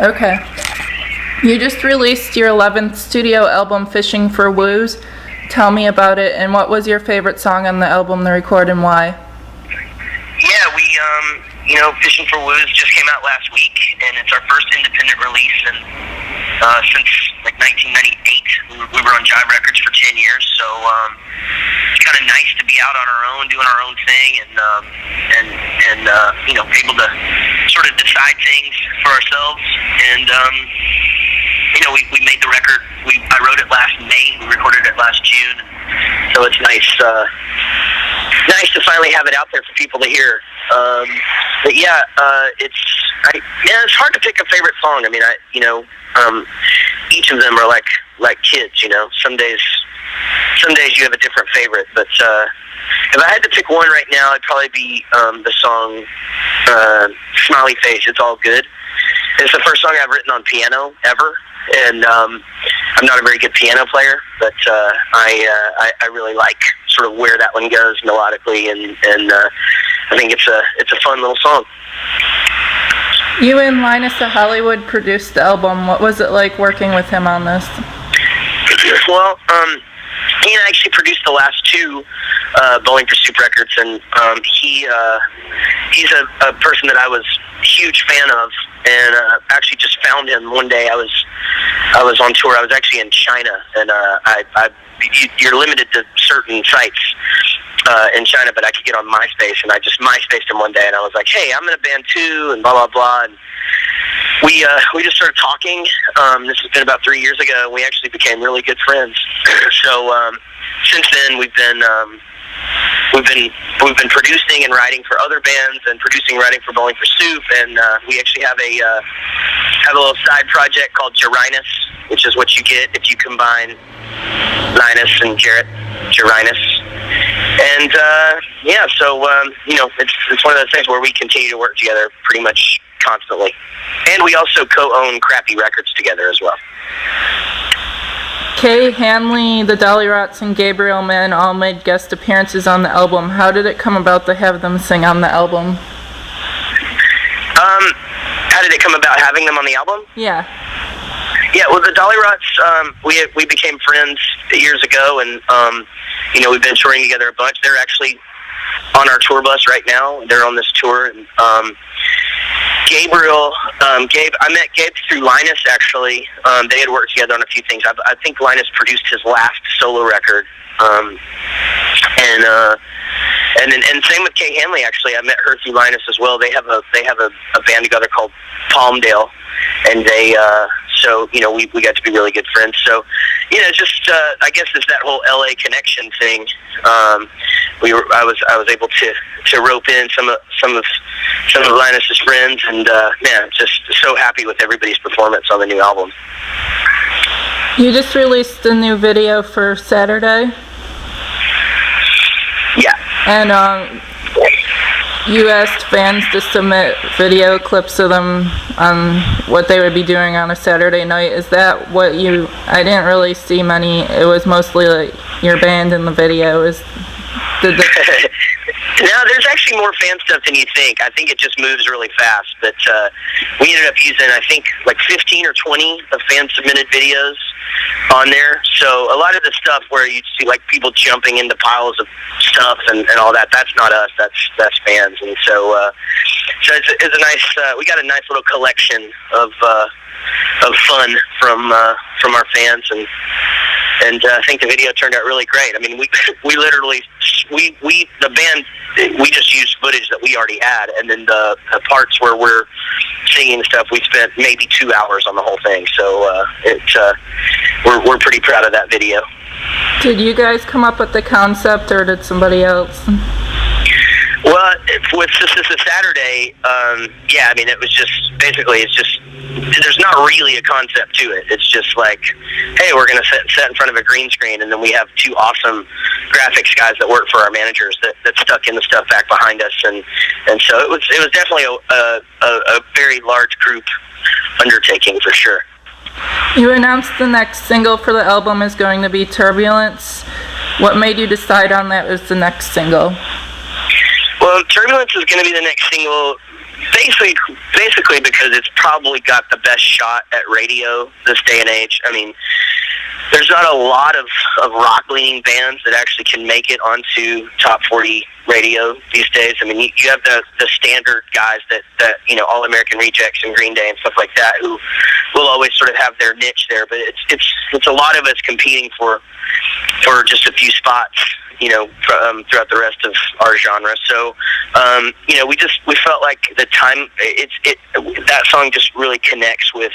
Okay. You just released your 11th studio album, Fishing for Woos. Tell me about it, and what was your favorite song on the album to record and why? Yeah, we, Fishing for Woos just came out last week, and it's our first independent release, and since like 1998, we were on Jive Records for 10 years, so it's kind of nice to be out on our own, doing our own thing, and able to sort of decide things for ourselves, and we made the record. I wrote it last May. We recorded it last June. So it's nice to finally have it out there for people to hear. It's hard to pick a favorite song. I mean, each of them are like kids. Some days you have a different favorite. But if I had to pick one right now, it'd probably be the song "Smiley Face." It's all good. It's the first song I've written on piano ever. And I'm not a very good piano player, but I really like sort of where that one goes melodically, and I think it's a fun little song. You and Linus of Hollywood produced the album. What was it like working with him on this? Well, he and I actually produced the last two Bowling for Soup records, and he's a person that I was a huge fan of, and actually just found him one day. I was on tour. I was actually in China, and you're limited to certain sites in China, but I could get on MySpace, and I just MySpaced him one day, and I was like, "Hey, I'm in a band too," and blah blah blah. And we just started talking. This has been about 3 years ago, and we actually became really good friends. So since then, we've been producing and writing for other bands, and producing and writing for Bowling for Soup, and we actually have a little side project called Jaret, which is what you get if you combine Linus and Jaret and it's one of those things where we continue to work together pretty much constantly, and we also co-own Crappy Records together as well. Kay Hanley, the Dolly Rots, and Gabriel Mann all made guest appearances on the album. How did it come about to have them sing on the album? How did it come about having them on the album? Yeah. Yeah, well, the Dolly Rots, we became friends years ago, and we've been touring together a bunch. They're actually on our tour bus right now. They're on this tour. And I met Gabe through Linus, actually. They had worked together on a few things. I think Linus produced his last solo record. And same with Kay Hanley, actually. I met her through Linus as well. They have a band together called Palmdale, and we got to be really good friends. So, just I guess it's that whole LA connection thing. I was able to rope in some of Linus's friends, and just so happy with everybody's performance on the new album. You just released a new video for Saturday. Yeah. And you asked fans to submit video clips of them on what they would be doing on a Saturday night. Is that what I didn't really see many. It was mostly like your band in the video. No, there's actually more fan stuff than you think. I think it just moves really fast. But we ended up using, I think, like 15 or 20 of fan-submitted videos on there. So a lot of the stuff where you see like people jumping into piles of stuff and all that, that's not us. That's fans. And so it's a nice. We got a nice little collection of fun from our fans, and I think the video turned out really great. I mean, we literally the band, we just used footage that we already had, and then the parts where we're singing and stuff, we spent maybe 2 hours on the whole thing. So we're pretty proud of that video. Did you guys come up with the concept, or did somebody else? Well, with this is a Saturday, I mean, it was just, basically, it's just, there's not really a concept to it. It's just like, hey, we're going to set in front of a green screen, and then we have two awesome graphics guys that work for our managers that stuck in the stuff back behind us, and so it was definitely a very large group undertaking for sure. You announced the next single for the album is going to be Turbulence. What made you decide on that as the next single? Well, Turbulence is going to be the next single Basically because it's probably got the best shot at radio this day and age. I mean, there's not a lot of rock-leaning bands that actually can make it onto top 40 radio these days. I mean, you have the standard guys that All American Rejects and Green Day and stuff like that, who will always sort of have their niche there. But it's a lot of us competing for just a few spots, throughout the rest of our genre. So, we felt like the time, that song just really connects with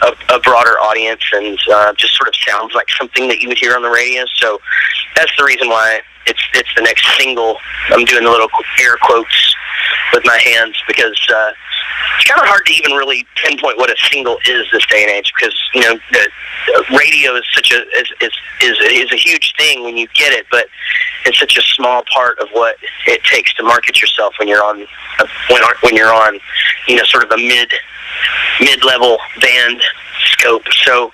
a broader audience and just sort of sounds like something that you would hear on the radio. So that's the reason why it's the next single. I'm doing the little air quotes with my hands because it's kind of hard to even really pinpoint what a single is this day and age, because the radio is such is a huge thing when you get it, but it's such a small part of what it takes to market yourself when you're on sort of a mid-level band scope. So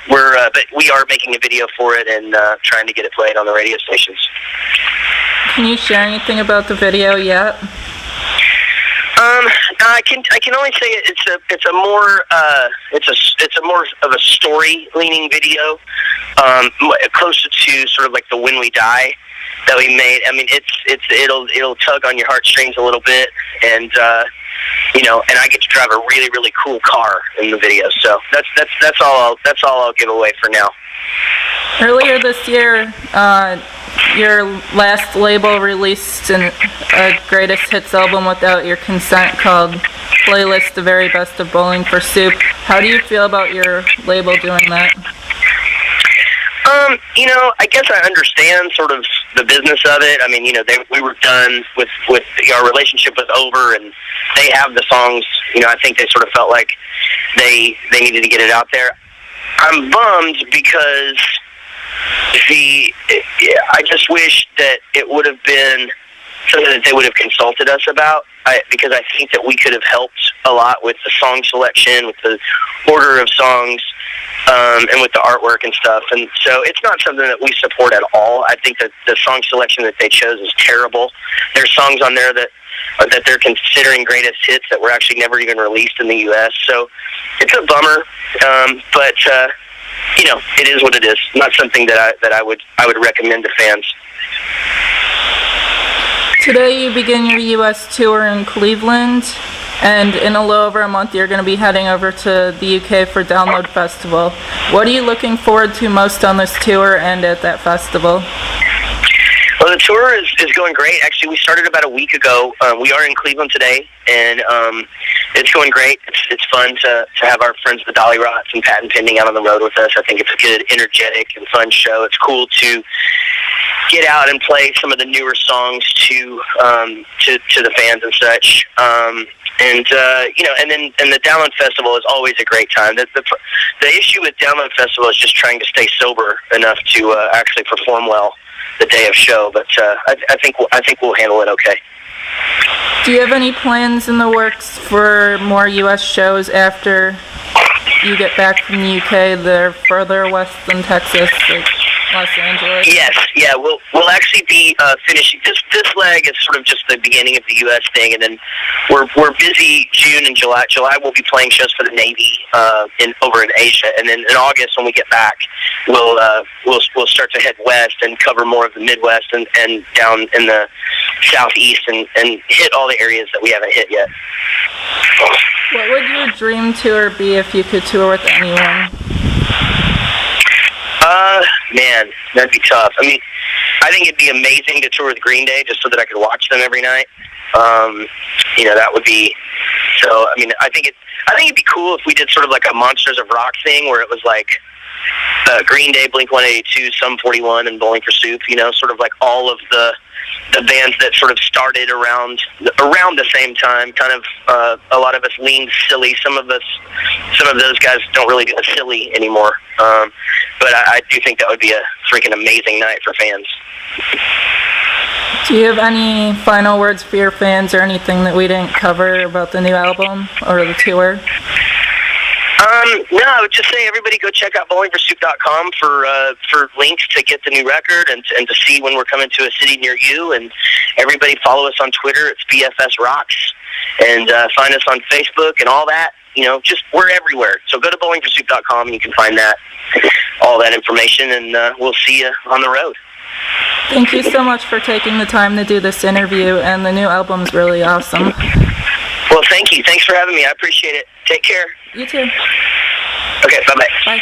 but we are making a video for it and trying to get it played on the radio stations. Can you share anything about the video yet? I can only say it's a more of a story leaning video, closer to sort of like the When We Die that we made. I mean, it'll tug on your heartstrings a little bit, and and I get to drive a really, really cool car in the video. So that's all I'll give away for now. Earlier this year, your last label released a greatest hits album without your consent called Playlist: The Very Best of Bowling for Soup. How do you feel about your label doing that? I guess I understand sort of the business of it. I mean, we were done with our relationship was over, and they have the songs. I think they sort of felt like they needed to get it out there. I'm bummed because I just wish that it would have been something that they would have consulted us about, because I think that we could have helped a lot with the song selection, with the order of songs, and with the artwork and stuff. And so it's not something that we support at all. I think that the song selection that they chose is terrible. There's songs on there that they're considering greatest hits that were actually never even released in the U.S. So it's a bummer, but it is what it is. Not something that I would recommend to fans. Today you begin your U.S. tour in Cleveland, and in a little over a month you're going to be heading over to the UK for Download Festival. What are you looking forward to most on this tour and at that festival? Well, the tour is going great. Actually, we started about a week ago. We are in Cleveland today, and it's going great. It's fun to have our friends the Dolly Rots and Patent Pending out on the road with us. I think it's a good, energetic, and fun show. It's cool to get out and play some of the newer songs to the fans and such. And the Download Festival is always a great time. The issue with Download Festival is just trying to stay sober enough to actually perform well the day of show, but I think we'll handle it okay. Do you have any plans in the works for more U.S. shows after you get back from the UK? They're further west than Texas, like Los Angeles. Yes, yeah, we'll actually be finishing this leg is sort of just the beginning of the U.S. thing, and then we're busy June and July. July we'll be playing shows for the Navy over in Asia, and then in August when we get back, we'll start to head west and cover more of the Midwest and down in the Southeast and hit all the areas that we haven't hit yet. What would your dream tour be if you could tour with anyone? Man, that'd be tough. I mean, I think it'd be amazing to tour with Green Day just so that I could watch them every night. That would be. So, I mean, I think it'd be cool if we did sort of like a Monsters of Rock thing where it was like Green Day, Blink-182, Sum 41, and Bowling for Soup. Sort of like all of the bands that sort of started around the same time. Kind of a lot of us leaned silly. Some of those guys don't really do the silly anymore. But I do think that would be a freaking amazing night for fans. Do you have any final words for your fans or anything that we didn't cover about the new album or the tour? No, I would just say everybody go check out bowlingforsoup.com for links to get the new record and to see when we're coming to a city near you. And everybody follow us on Twitter. It's BFS Rocks. and find us on Facebook and all that. You know, just we're everywhere. So go to bowlingforSoup.com and you can find all that information, and we'll see you on the road. Thank you so much for taking the time to do this interview, and the new album's really awesome. Well, thank you. Thanks for having me. I appreciate it. Take care. You too. Okay, bye-bye. Bye.